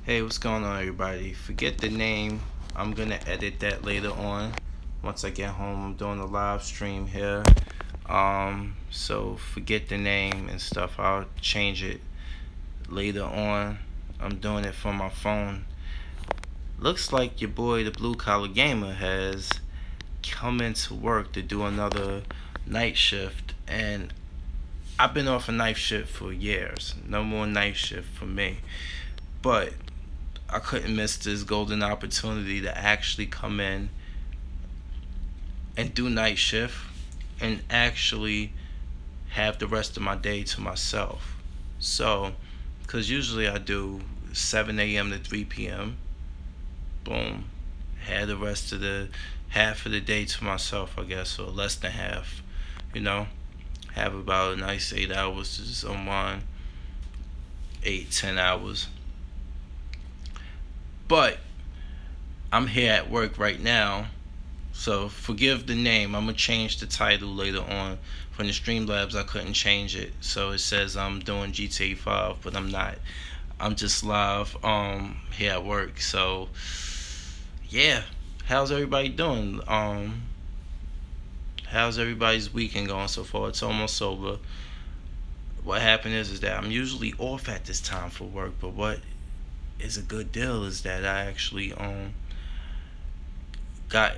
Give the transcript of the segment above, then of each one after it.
Hey, what's going on, everybody? Forget the name. I'm gonna edit that later on. Once I get home, I'm doing a live stream here. So forget the name and stuff. I'll change it later on. I'm doing it from my phone. Looks like your boy, the Blue Collar Gamer, has come into work to do another night shift, and I've been off a night shift for years. No more night shift for me. But I couldn't miss this golden opportunity to actually come in and do night shift and actually have the rest of my day to myself. So, because usually I do 7 a.m. to 3 p.m. Boom. Had the rest of the half of the day to myself, I guess, or less than half. You know, have about a nice 8 hours to just unwind. 8, 10 hours. But I'm here at work right now, so forgive the name. I'm gonna change the title later on. From the Streamlabs, I couldn't change it, so it says I'm doing GTA 5, but I'm not. I'm just live here at work. So yeah, how's everybody doing? How's everybody's weekend going so far? It's almost over. What happened is that I'm usually off at this time for work, but what is a good deal is that I actually got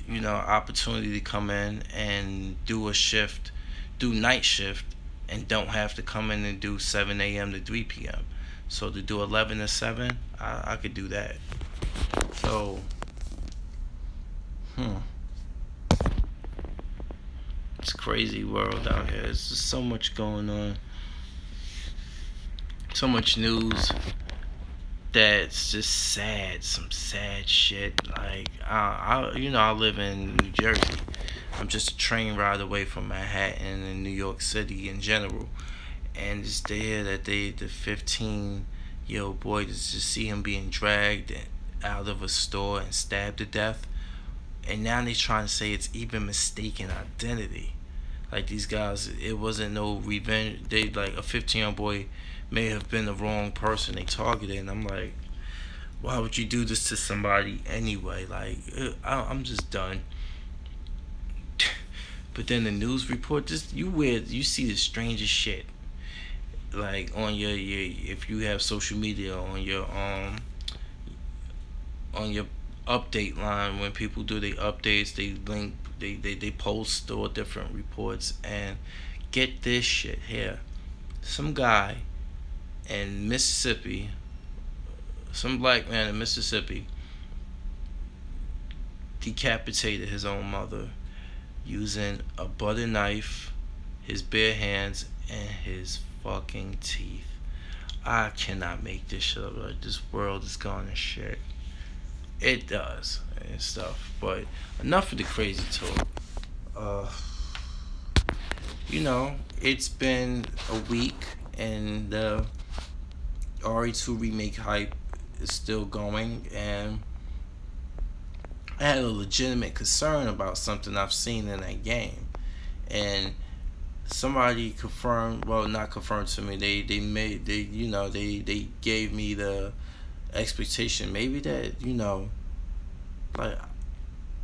opportunity to come in and do a shift, do night shift, and don't have to come in and do 7 a.m. to 3 p.m. So to do 11 to 7, I could do that. So, it's a crazy world out here. There's just so much going on, so much news that's just sad. Some sad shit. Like I live in New Jersey. I'm just a train ride away from Manhattan and New York City in general, and it's there that the 15-year-old boy, to just see him being dragged out of a store and stabbed to death, and now they're trying to say it's even mistaken identity. Like, these guys, it wasn't no revenge. They, like, a 15-year-old boy may have been the wrong person they targeted, and I'm like, why would you do this to somebody anyway? Like, I'm just done. But then the news report, just you see the strangest shit. Like, on your if you have social media, on your update line, when people do their updates, they link, they post all different reports, and get this shit here. Some guy in Mississippi, some black man in Mississippi, decapitated his own mother using a butter knife, his bare hands, and his fucking teeth. I cannot make this shit up. Like, this world is gone to shit. It does and stuff. But enough of the crazy talk. It's been a week, and the RE2 remake hype is still going, and I had a legitimate concern about something I've seen in that game, and somebody confirmed, well, not confirmed to me, they gave me the expectation, maybe, that, like,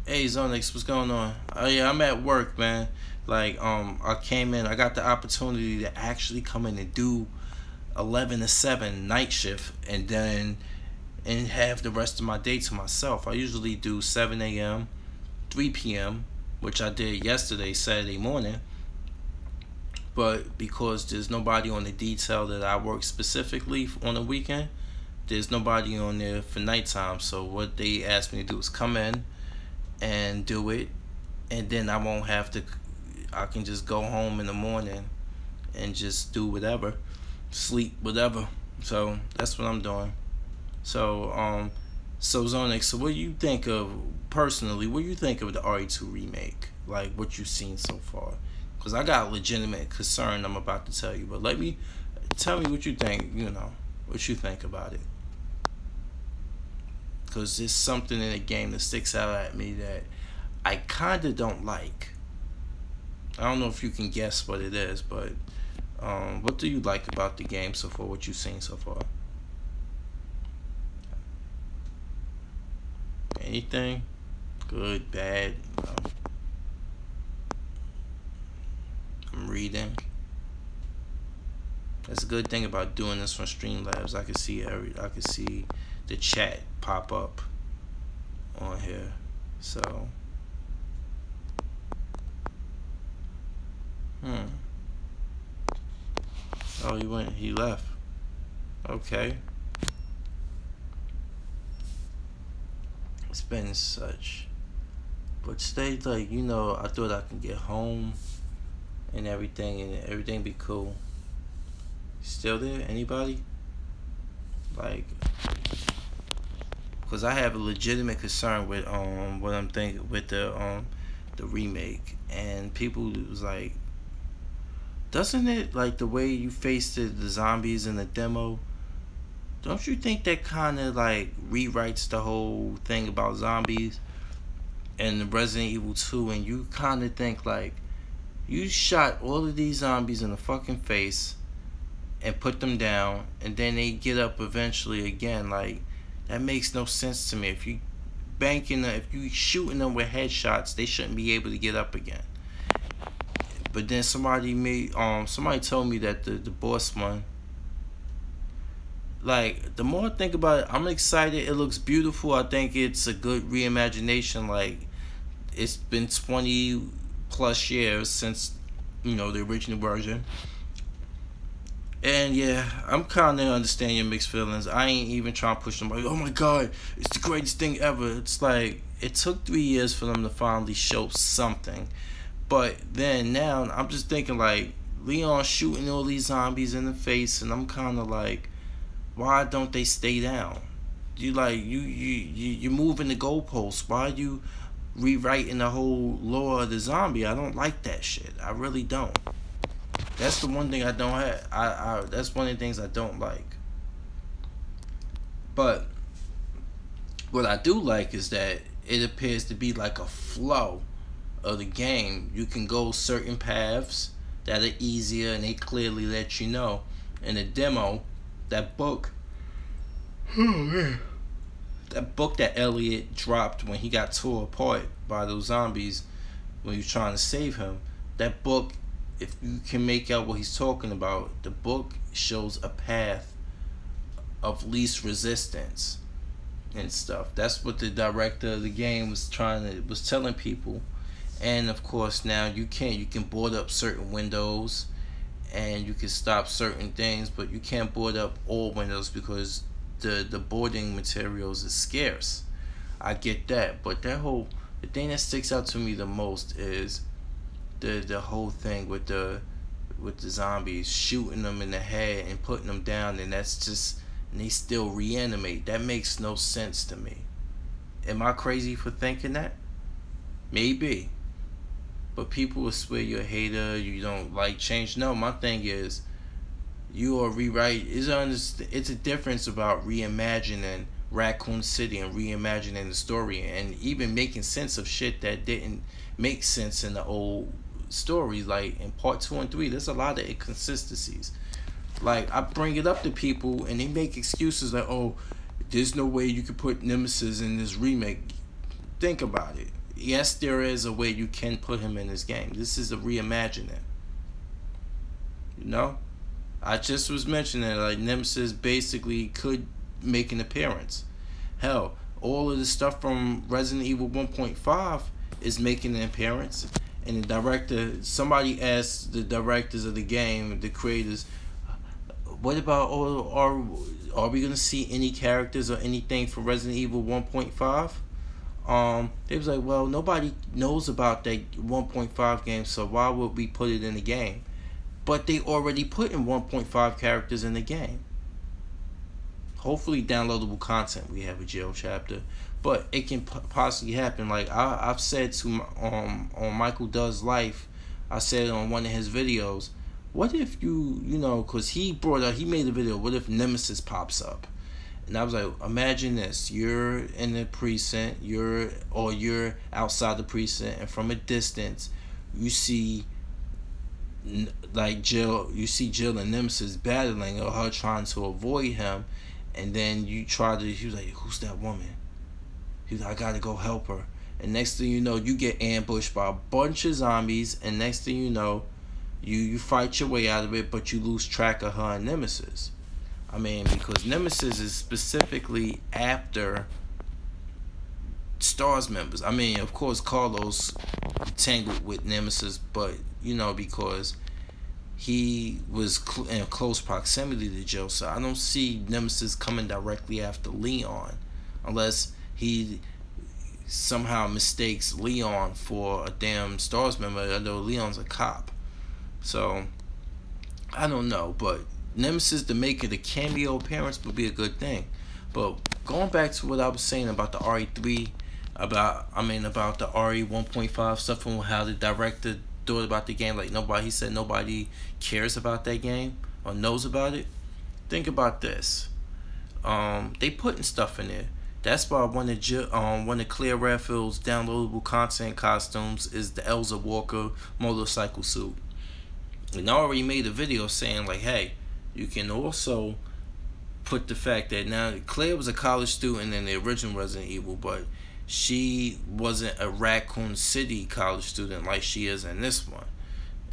hey Zonix, what's going on? Oh yeah, I'm at work, man. Like, I came in, I got the opportunity to actually come in and do 11 to 7 night shift, and then have the rest of my day to myself. I usually do 7 a.m., 3 p.m., which I did yesterday, Saturday morning. But because there's nobody on the detail that I work specifically on the weekend, there's nobody on there for nighttime. So what they asked me to do is come in and do it, and then I won't have to, I can just go home in the morning and just do whatever, sleep, whatever. So that's what I'm doing. So Zonix, so what do you think of, personally, what do you think of the RE2 remake? Like, what you've seen so far? Because I got a legitimate concern I'm about to tell you, but tell me what you think, what you think about it. Because there's something in the game that sticks out at me that I kind of don't like. I don't know if you can guess what it is, but What do you like about the game so far? What you've seen so far? Anything? Good, bad? I'm reading. That's a good thing about doing this from Streamlabs. I can see the chat pop up on here. So, oh, he left. Okay. It's been such, but stay like, I thought I can get home and everything be cool. Still there? Anybody? Like, because I have a legitimate concern with what I'm thinking with the remake, and people was like, doesn't it, like, the way you face the zombies in the demo, don't you think that kind of like rewrites the whole thing about zombies and Resident Evil 2, and you kind of think like you shot all of these zombies in the fucking face and put them down, and then they get up eventually again? Like, that makes no sense to me. If you if you shooting them with headshots, they shouldn't be able to get up again. But then somebody told me that the boss one, like, the more I think about it, I'm excited. It looks beautiful. I think it's a good reimagination. Like, it's been 20 plus years since, the original version. And yeah, I'm kind of understanding your mixed feelings. I ain't even trying to push them like, oh my god, it's the greatest thing ever. It's like, it took 3 years for them to finally show something. But then now, I'm just thinking like, Leon shooting all these zombies in the face, and I'm kind of like, why don't they stay down? You're moving the goalposts. Why are you rewriting the whole lore of the zombie? I don't like that shit. I really don't. That's the one thing I don't have. That's one of the things I don't like. But what I do like is that it appears to be like a flow of the game. You can go certain paths that are easier, and they clearly let you know. In the demo, that book, that Elliot dropped when he got tore apart by those zombies when he was trying to save him, that book, if you can make out what he's talking about, the book shows a path of least resistance and stuff. That's what the director of the game was telling people. And of course, now you can board up certain windows, and you can stop certain things, but you can't board up all windows because the boarding materials is scarce. I get that, but the thing that sticks out to me the most is the whole thing with the zombies, shooting them in the head and putting them down, and they still reanimate. That makes no sense to me. Am I crazy for thinking that? Maybe. But people will swear you're a hater, you don't like change. No, my thing is, you are rewrite. It's a difference about reimagining Raccoon City and reimagining the story, and even making sense of shit that didn't make sense in the old stories. Like in part 2 and 3, there's a lot of inconsistencies. Like, I bring it up to people, and they make excuses like, oh, there's no way you could put Nemesis in this remake. Think about it. Yes, there is a way you can put him in this game. This is a reimagining. I just was mentioning, like, Nemesis basically could make an appearance. Hell, all of the stuff from Resident Evil 1.5 is making an appearance. And the director, somebody asked the directors of the game, the creators, what about, are we gonna see any characters or anything from Resident Evil 1.5? They was like, well, nobody knows about that 1.5 game, so why would we put it in the game? But they already put in 1.5 characters in the game. Hopefully downloadable content, we have a jail chapter, but it can possibly happen. Like I've said to on Michael Does Life, I said on one of his videos, what if because he made a video, what if Nemesis pops up? And I was like, imagine this, you're in the precinct, you're outside the precinct, and from a distance, you see like Jill, you see Jill and Nemesis battling, or her trying to avoid him, and then you try to. He was like, "Who's that woman?" He's like, "I gotta go help her." And next thing you know, you get ambushed by a bunch of zombies, and next thing you know, you fight your way out of it, but you lose track of her and Nemesis. I mean, because Nemesis is specifically after Stars members. I mean, of course, Carlos tangled with Nemesis, but because he was in close proximity to Jill, so I don't see Nemesis coming directly after Leon, unless he somehow mistakes Leon for a damn Stars member. I know Leon's a cop, so I don't know. But Nemesis to make it a cameo appearance would be a good thing. But going back to what I was saying about the RE3, about the RE 1.5 stuff, and how the director thought about the game, like he said nobody cares about that game or knows about it. Think about this. They putting stuff in there. That's why one of Claire Redfield's downloadable content costumes is the Elsa Walker motorcycle suit. And I already made a video saying, like, hey, you can also put the fact that now Claire was a college student in the original Resident Evil, but she wasn't a Raccoon City college student like she is in this one.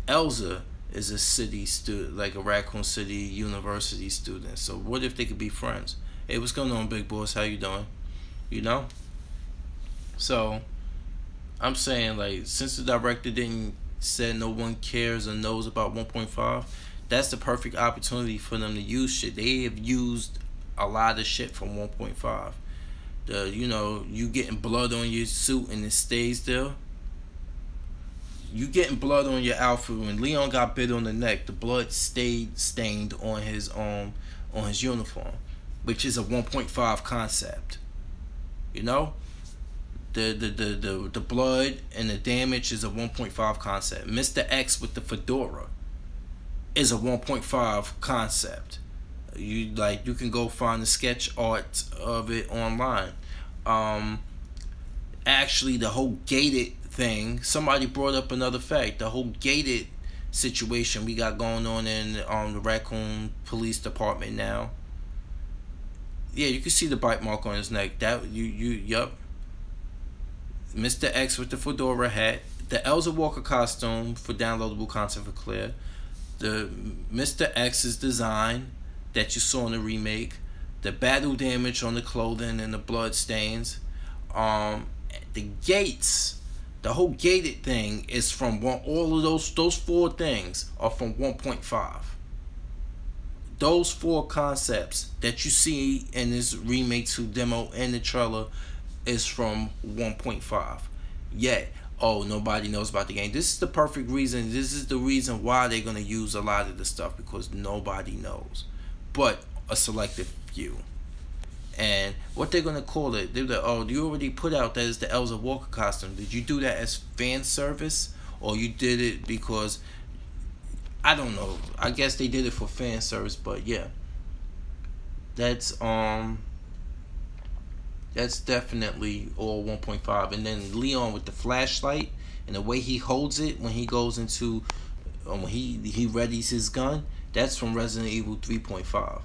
Elsa is a city student, like a Raccoon City University student. So what if they could be friends? Hey, what's going on, big boss? How you doing? So I'm saying, like, since the director didn't say no one cares or knows about 1.5, that's the perfect opportunity for them to use shit. They have used a lot of shit from 1.5. You getting blood on your suit and it stays there. You getting blood on your outfit. When Leon got bit on the neck, the blood stayed stained on his uniform, which is a 1.5 concept. The blood and the damage is a 1.5 concept. Mr. X with the fedora is a 1.5 concept. You can go find the sketch art of it online. Actually, the whole gated thing, somebody brought up another fact. The whole gated situation we got going on in the Raccoon Police Department now. Yeah, you can see the bite mark on his neck. Yup. Mr. X with the fedora hat, the Elsa Walker costume for downloadable content for Claire, the Mr. X's design that you saw in the remake, the battle damage on the clothing and the blood stains, the gates, the whole gated thing is from all of those four things are from 1.5. Those four concepts that you see in this remake 2 demo and the trailer is from 1.5. Yet, nobody knows about the game. This is the perfect reason. This is the reason why they're going to use a lot of the stuff, because nobody knows. But a selective few. And what they're going to call it, they're like, you already put out that is the Elsa Walker costume. Did you do that as fan service? Or you did it because, I don't know. I guess they did it for fan service, but yeah. That's definitely all 1.5. And then Leon with the flashlight and the way he holds it when he goes into when he readies his gun, that's from Resident Evil 3.5.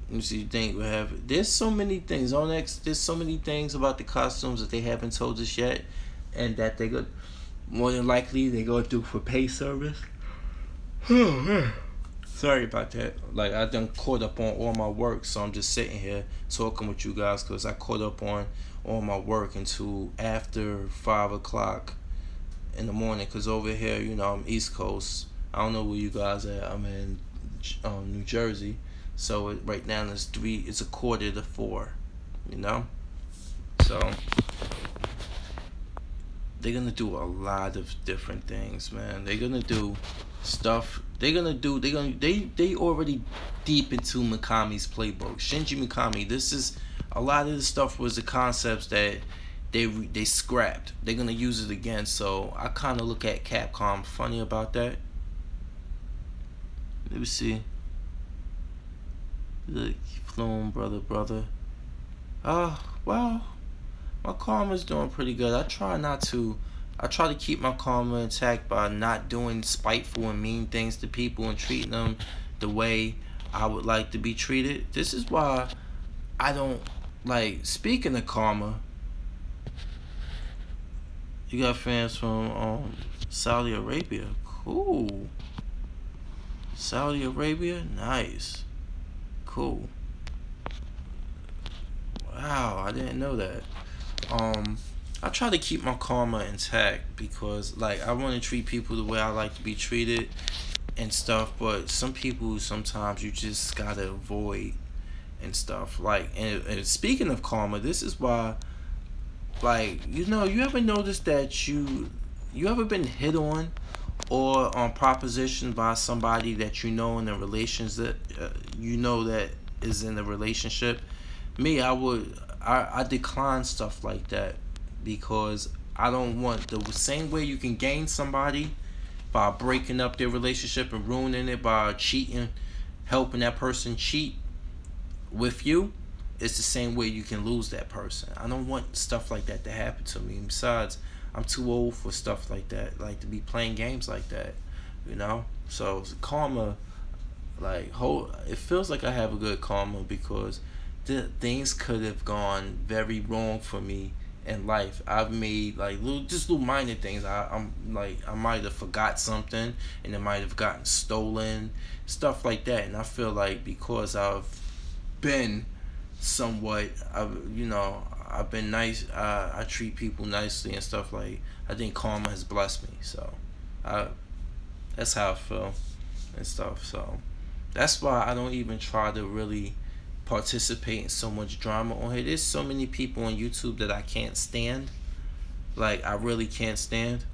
Let me see. Think we have. There's so many things on X. There's so many things about the costumes that they haven't told us yet, and that they go more than likely they go through for pay service. Sorry about that. Like, I done caught up on all my work, so I'm just sitting here talking with you guys because I caught up on all my work until after 5 o'clock in the morning. Because over here, I'm East Coast. I don't know where you guys are. I'm in New Jersey. So right now it's 1:45. So they're gonna do a lot of different things, man. They're gonna do stuff. They already deep into Mikami's playbook. Shinji Mikami. This is a lot of the stuff was the concepts that they scrapped. They're gonna use it again. So I kind of look at Capcom funny about that. Let me see. Look, flown brother. Well, my karma's doing pretty good. I try not to I try to keep my karma intact by not doing spiteful and mean things to people and treating them the way I would like to be treated. This is why I don't like, speaking of karma, you got fans from Saudi Arabia. Cool. Saudi Arabia? Nice. Cool. Wow, I didn't know that. I try to keep my karma intact because like I want to treat people the way I like to be treated and stuff, but some people sometimes you just gotta avoid and stuff. Like and speaking of karma, this is why, like, you ever notice that you ever been hit on or on proposition by somebody that you know in a relations that that is in a relationship. Me, I decline stuff like that because I don't want, the same way you can gain somebody by breaking up their relationship and ruining it by cheating, helping that person cheat with you, it's the same way you can lose that person. I don't want stuff like that to happen to me. Besides, I'm too old for stuff like that, like to be playing games like that, So karma, like, it feels like I have a good karma because things could have gone very wrong for me in life. I've made like little minor things. I'm like, I might have forgot something and it might have gotten stolen, stuff like that. And I feel like because I've been somewhat, I've been nice. I treat people nicely and stuff. Like, I think karma has blessed me. So, that's how I feel and stuff. So, that's why I don't even try to really participate in so much drama on here. There's so many people on YouTube that I can't stand. Like, I really can't stand.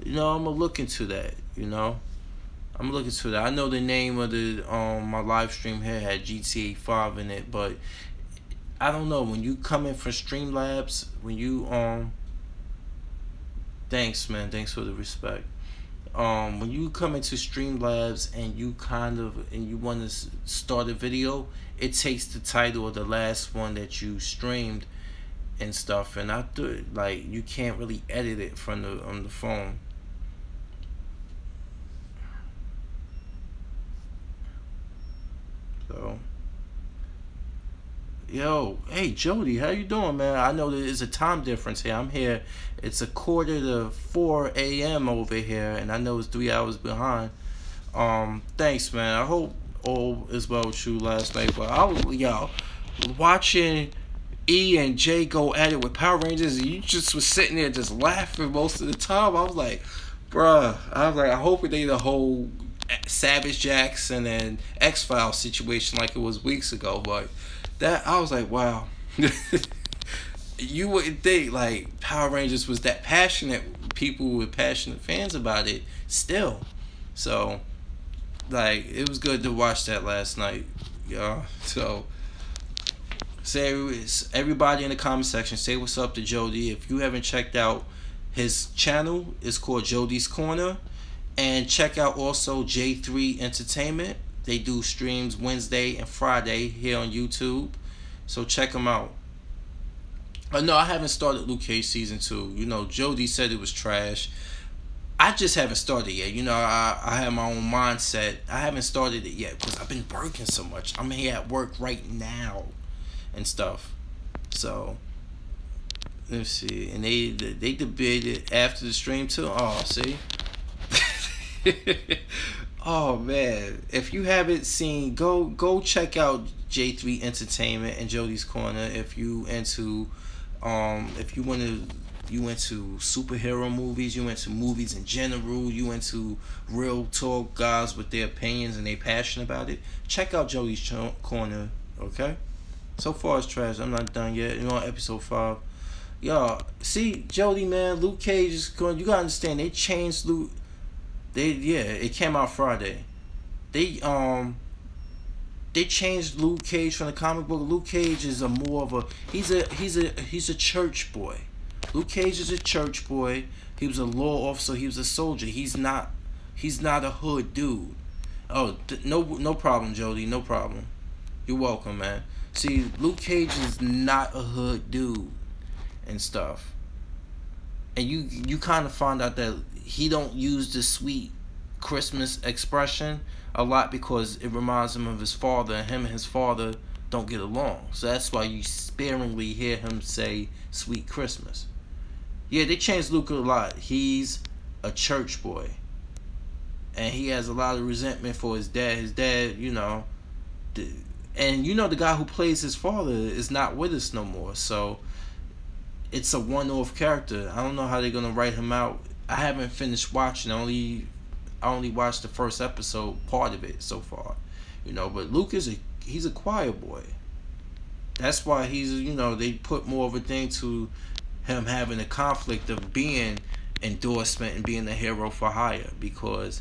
I'm gonna look into that. I'm looking to that. I know the name of the my live stream here had GTA 5 in it, but I don't know, when you come in for Streamlabs, when you thanks man, thanks for the respect. When you come into Streamlabs and you want to start a video, it takes the title of the last one that you streamed and stuff, and I do like, you can't really edit it from on the phone. So, yo, hey Jody, how you doing, man? I know there is a time difference here. I'm here. It's 3:45 a.m. over here, and I know it's 3 hours behind. Thanks, man. I hope all is well with you last night. But I was, watching E and J go at it with Power Rangers, and you just was sitting there just laughing most of the time. I was like, bruh. I hope it ain't the whole Savage Jackson and X-Files situation like it was weeks ago, but that, I was like, wow. You wouldn't think like Power Rangers was that passionate, people were passionate fans about it still. So like, it was good to watch that last night, So say, everybody in the comment section, say what's up to Jody. If you haven't checked out his channel, it's called Jody's Corner. And check out also J3 Entertainment. They do streams Wednesday and Friday here on YouTube. So check them out. No, I haven't started Luke Cage Season 2. Jody said it was trash. I just haven't started yet. I have my own mindset. I haven't started it yet because I've been working so much. I'm here at work right now and stuff. So, let's see. And they debated after the stream too. Oh, see? Oh man, if you haven't seen, go check out J3 Entertainment and Jody's Corner. If you into you into superhero movies, you into movies in general, you into real talk guys with their opinions and they passionate about it, check out Jody's Corner. Okay, so far it's trash. I'm not done yet. On episode 5. Y'all see, Jody, man, Luke Cage is going. You gotta understand, they changed Luke. It came out Friday. They changed Luke Cage from the comic book. Luke Cage is more of a he's a church boy. Luke Cage is a church boy. He was a law officer. He was a soldier. He's not a hood dude. Oh, no problem, Jody. No problem. You're welcome, man. See, Luke Cage is not a hood dude. and stuff. And you kind of find out that he don't use the sweet Christmas expression a lot because it reminds him of his father, and him and his father don't get along. So that's why you sparingly hear him say sweet Christmas. Yeah, they changed Luke a lot. He's a church boy, and he has a lot of resentment for his dad. His dad, and the guy who plays his father is not with us no more. So it's a one-off character. I don't know how they're gonna write him out. I haven't finished watching. I only watched the first episode, part of it so far. But Luke he's a choir boy. That's why they put more of a thing to him having a conflict of being endorsement and being a hero for hire, because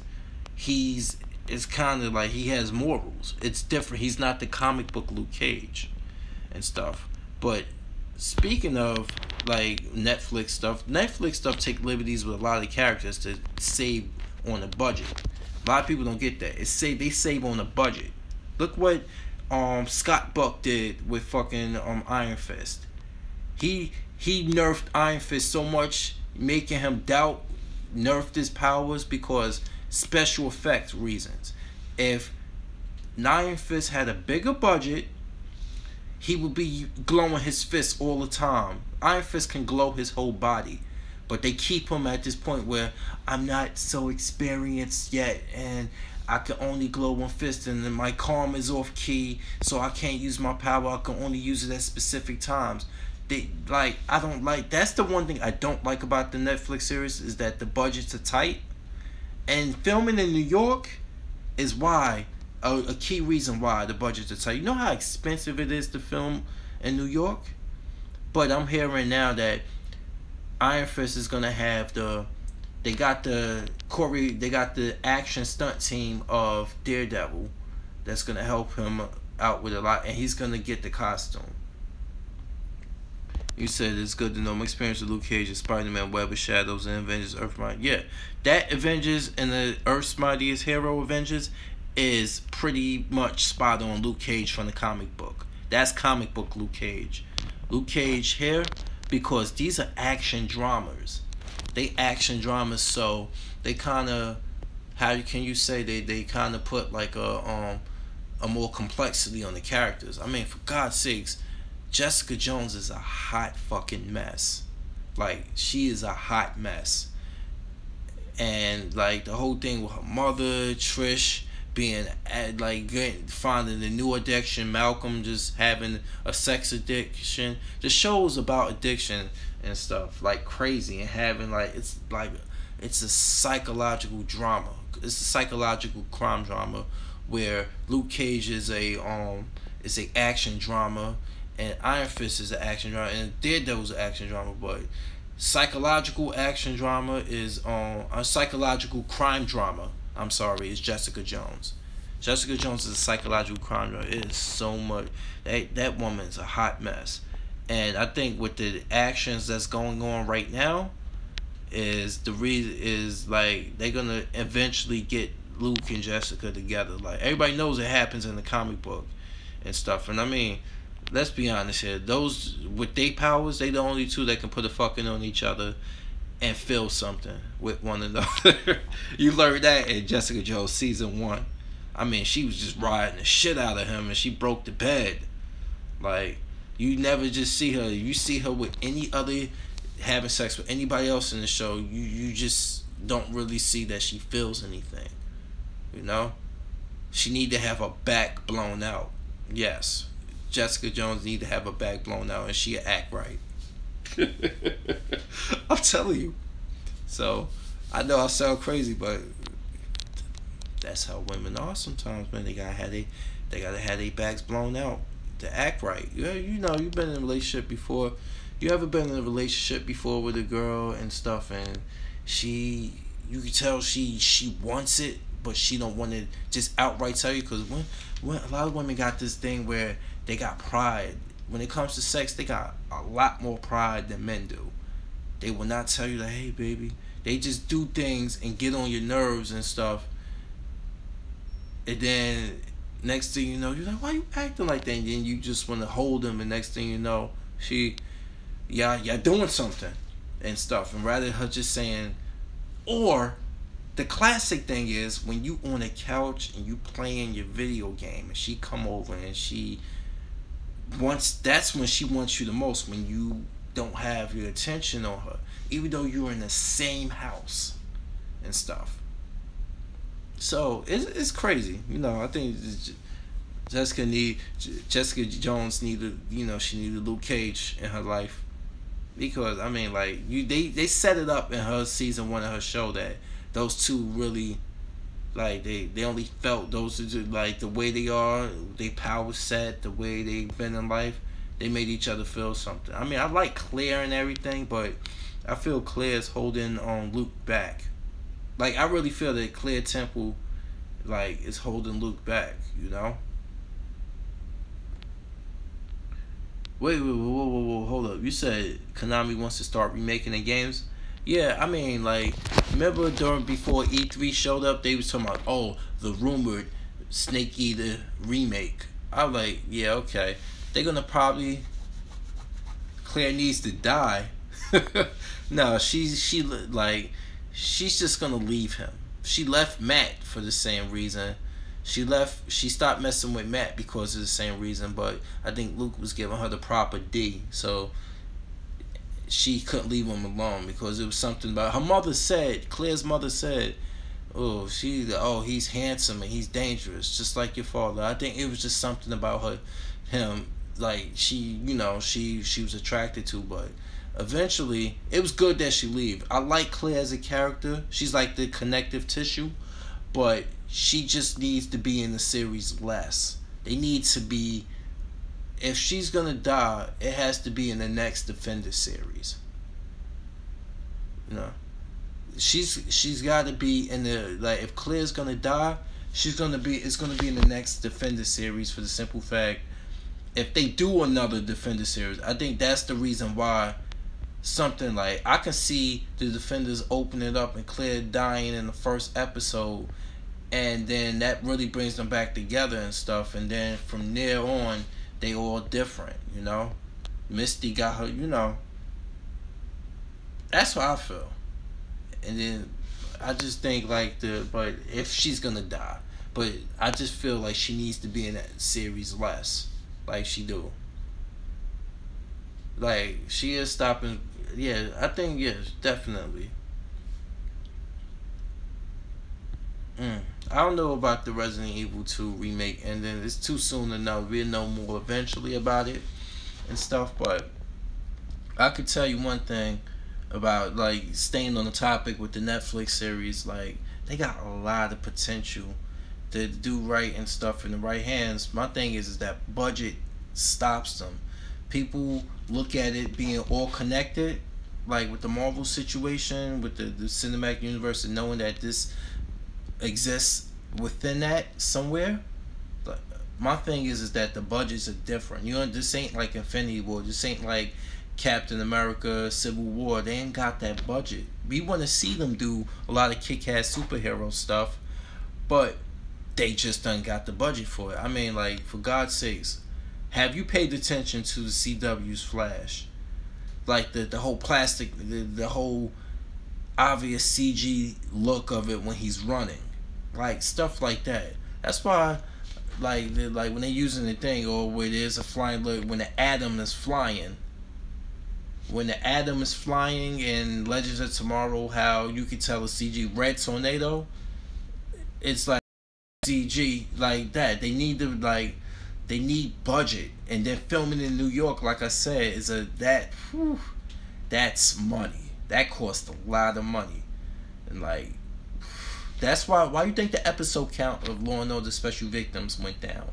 it's kind of like he has morals. It's different. He's not the comic book Luke Cage and stuff. But speaking of like Netflix stuff take liberties with a lot of characters to save on a budget. A lot of people don't get that. They save on a budget. Look what Scott Buck did with fucking Iron Fist. He nerfed Iron Fist so much, making him nerfed his powers because special effects reasons. If Iron Fist had a bigger budget, he would be glowing his fist all the time. Iron Fist can glow his whole body, but they keep him at this point where I'm not so experienced yet, and I can only glow one fist, and then my calm is off key, so I can't use my power. I can only use it at specific times. That's the one thing I don't like about the Netflix series, is that the budgets are tight, and filming in New York is why a key reason why the budgets are tight. You know how expensive it is to film in New York? But I'm hearing now that Iron Fist is gonna have they got the action stunt team of Daredevil that's gonna help him out with a lot, and he's gonna get the costume. You said it's good to know my experience with Luke Cage, Spider-Man, Web of Shadows, and Avengers Earth's Mightiest. Yeah, that Avengers and the Earth's Mightiest Hero Avengers is pretty much spot on Luke Cage from the comic book. That's comic book Luke Cage. Luke Cage here, because these are action dramas. They action dramas, so they kind of, how can you say, they kind of put like a more complexity on the characters. I mean, for God's sakes, Jessica Jones is a hot fucking mess. Like, she is a hot mess. And like the whole thing with her mother, Trish being finding a new addiction, Malcolm just having a sex addiction. The show's about addiction and stuff like crazy, and having it's a psychological drama. It's a psychological crime drama where Luke Cage is a action drama, and Iron Fist is an action drama, and Daredevil's an action drama. But psychological action drama is a psychological crime drama. I'm sorry, it's Jessica Jones. Jessica Jones is a psychological crime drama. It is so much. That woman's a hot mess. And I think with the actions that's going on right now, is the reason is like they're gonna eventually get Luke and Jessica together. Like, everybody knows it happens in the comic book and stuff. And I mean, let's be honest here. Those with their powers, they the only two that can put a fucking on each other and feel something with one another. You learned that in Jessica Jones season 1. I mean, she was just riding the shit out of him, and she broke the bed. Like, you never just see her. You see her with any other, having sex with anybody else in the show, you just don't really see that she feels anything. You know? She need to have her back blown out. Yes. Jessica Jones need to have her back blown out, and she act right. I'm telling you. So I know I sound crazy, but that's how women are sometimes, man. They gotta have their backs blown out to act right. Yeah, you know, you've been in a relationship before. You ever been in a relationship before with a girl and stuff, and you can tell she wants it, but she don't want to just outright tell you, because when a lot of women got this thing where they got pride. When it comes to sex, they got a lot more pride than men do. They will not tell you that, hey, baby. They just do things and get on your nerves and stuff. And then next thing you know, you're like, why you acting like that? And then you just want to hold them. And next thing you know, y'all doing something and stuff, and rather her just saying, or the classic thing is when you on a couch and you playing your video game and she come over and she wants, that's when she wants you the most, when you don't have your attention on her, even though you're in the same house and stuff. So it's crazy, you know. I think Jessica Jones needed, you know, she needed Luke Cage in her life, because I mean, like, they set it up in her season 1 of her show that those two really, like, they only felt those two, like, the way they are, they power set, the way they've been in life, they made each other feel something. I mean, I like Claire and everything, but I feel Claire's holding Luke back. Like, I really feel that Claire Temple, like, is holding Luke back, you know? Wait, whoa, hold up. You said Konami wants to start remaking the games? Yeah, I mean, like, remember before E3 showed up, they was talking about, oh, the rumored Snake Eater remake. I was like, yeah, okay. They're gonna probably, Claire needs to die. No, she's just gonna leave him. She left Matt for the same reason. She stopped messing with Matt because of the same reason, but I think Luke was giving her the proper D, so she couldn't leave him alone, because it was something about her mother said, Claire's mother said, he's handsome and he's dangerous, just like your father. I think it was just something about him, like, she was attracted to, but eventually it was good that she leave. I like Claire as a character. She's like the connective tissue, but she just needs to be in the series less. They need to be, if she's gonna die, it has to be in the next Defender series. You know, she's got to be in the, like, if Claire's gonna die, it's gonna be in the next Defender series, for the simple fact, if they do another Defender series, I think that's the reason why. Something like, I can see the Defenders open it up and Claire dying in the first episode, and then that really brings them back together and stuff, and then from there on they all different, you know. Misty got her, you know. That's what I feel. And then I just think, like, but if she's gonna die, but I just feel like she needs to be in that series less, like she do. Like, she is stopping. Yeah, I think, yes, definitely. I don't know about the Resident Evil 2 remake, and then it's too soon to know. We'll know more eventually about it and stuff, but I could tell you one thing about, like, staying on the topic with the Netflix series, like, they got a lot of potential to do right and stuff in the right hands. My thing is that budget stops them. People look at it being all connected, like with the Marvel situation, with the cinematic universe, and knowing that this exists within that somewhere. But my thing is that the budgets are different. You know, this ain't like Infinity War. This ain't like Captain America, Civil War. They ain't got that budget. We want to see them do a lot of kick-ass superhero stuff, but they just done got the budget for it. I mean, like, for God's sakes, have you paid attention to the CW's Flash? Like, the whole plastic, the whole obvious CG look of it when he's running. Like, stuff like that. That's why, like when they're using the thing, or where there's a flying look, when the Atom is flying. When the Atom is flying in Legends of Tomorrow, how you can tell a CG Red Tornado, it's like CG like that. They need to, like, they need budget, and then filming in New York, like I said, that's money. That costs a lot of money, and like, that's why you think the episode count of Law and Order Special Victims went down?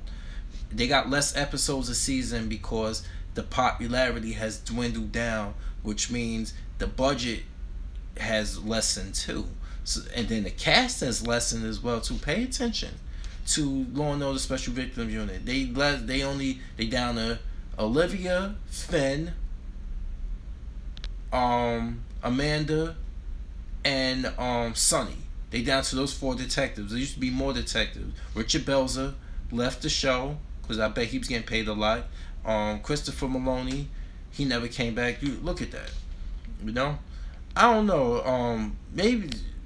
They got less episodes a season because the popularity has dwindled down, which means the budget has lessened too. So, and then the cast has lessened as well too. Pay attention to Law and Order Special Victims Unit. They down to Olivia, Finn, Amanda, and Sonny. They down to those 4 detectives. There used to be more detectives. Richard Belzer left the show because I bet he was getting paid a lot. Christopher Maloney He never came back. You look at that. You know, I don't know.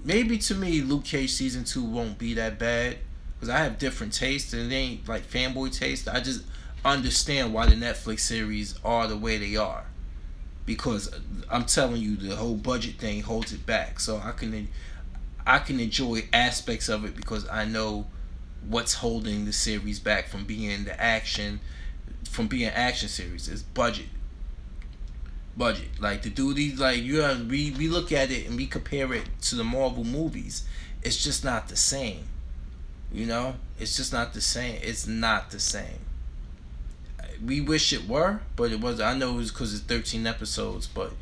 Maybe to me, Luke Cage season 2 won't be that bad because I have different tastes and it ain't like fanboy taste. I just understand why the Netflix series are the way they are because I'm telling you, the whole budget thing holds it back. So I can enjoy aspects of it because I know what's holding the series back from being action series. It's budget. Like to do these, like we look at it and we compare it to the Marvel movies. It's just not the same. You know, it's just not the same. It's not the same. We wish it were, but it was. I know it was because it's 13 episodes. But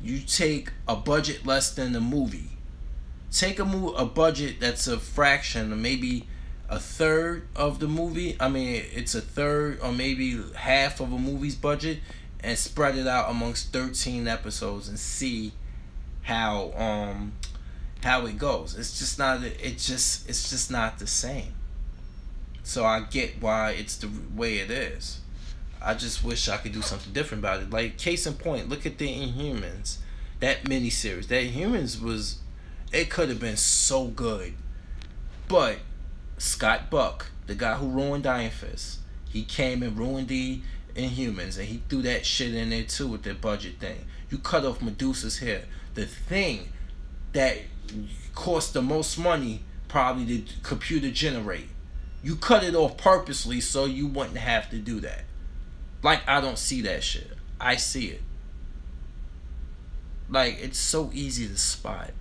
you take a budget less than the movie. Take a budget that's a fraction or maybe a third of the movie. I mean, it's a third or maybe half of a movie's budget, and spread it out amongst 13 episodes and see how it goes. It's just not the same. So I get why it's the way it is. I just wish I could do something different about it. Like case in point, look at the Inhumans, that miniseries. That Inhumans was, it could have been so good, but Scott Buck, the guy who ruined Iron Fist, he came and ruined the Inhumans, and he threw that shit in there too with their budget thing. You cut off Medusa's hair. The thing that cost the most money, probably the computer generate. You cut it off purposely so you wouldn't have to do that. Like, I don't see that shit. I see it. Like, it's so easy to spot.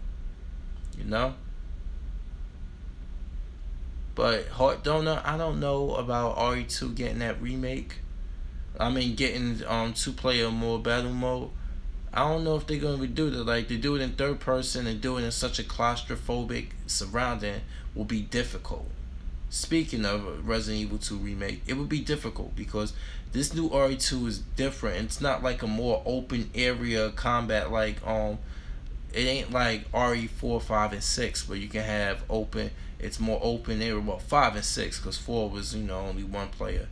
You know? But Heart Donor, I don't know about RE2 getting that remake. I mean, getting 2-player more battle mode. I don't know if they're gonna redo it. Like, to do it in third person and do it in such a claustrophobic surrounding will be difficult. Speaking of Resident Evil 2 remake, it would be difficult because this new RE2 is different. It's not like a more open area combat like it ain't like RE4, 5, and 6 where you can have open. It's more open area. Well, 5 and 6 because 4 was only one player.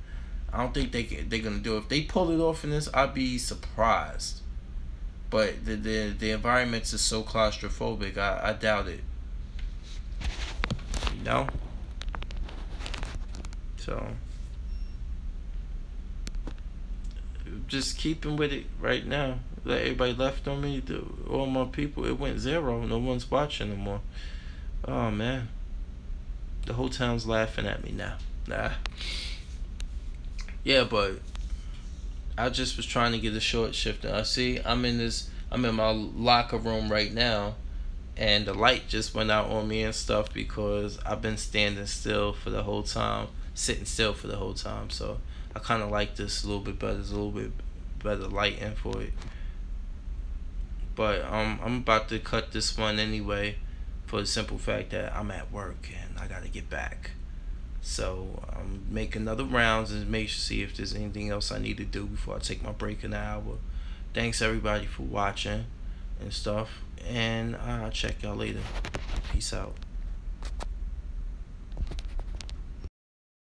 I don't think they're gonna do it. If they pull it off in this, I'd be surprised. But the environments is so claustrophobic. I doubt it. You know. So just keeping with it right now. Let everybody left on me. All my people. It went 0. No one's watching no more. Oh man. The whole town's laughing at me now. Nah. Yeah, but I just was trying to get a short shift. I see I'm in my locker room right now, and the light just went out on me and stuff because I've been standing still for the whole time, sitting still for the whole time. So I kind of like this a little bit better. There's a little bit better lighting for it. But I'm about to cut this one anyway, for the simple fact that I'm at work and I gotta get back. So I'm making another rounds and see if there's anything else I need to do before I take my break in an hour. Thanks everybody for watching and stuff, and I'll check y'all later. Peace out.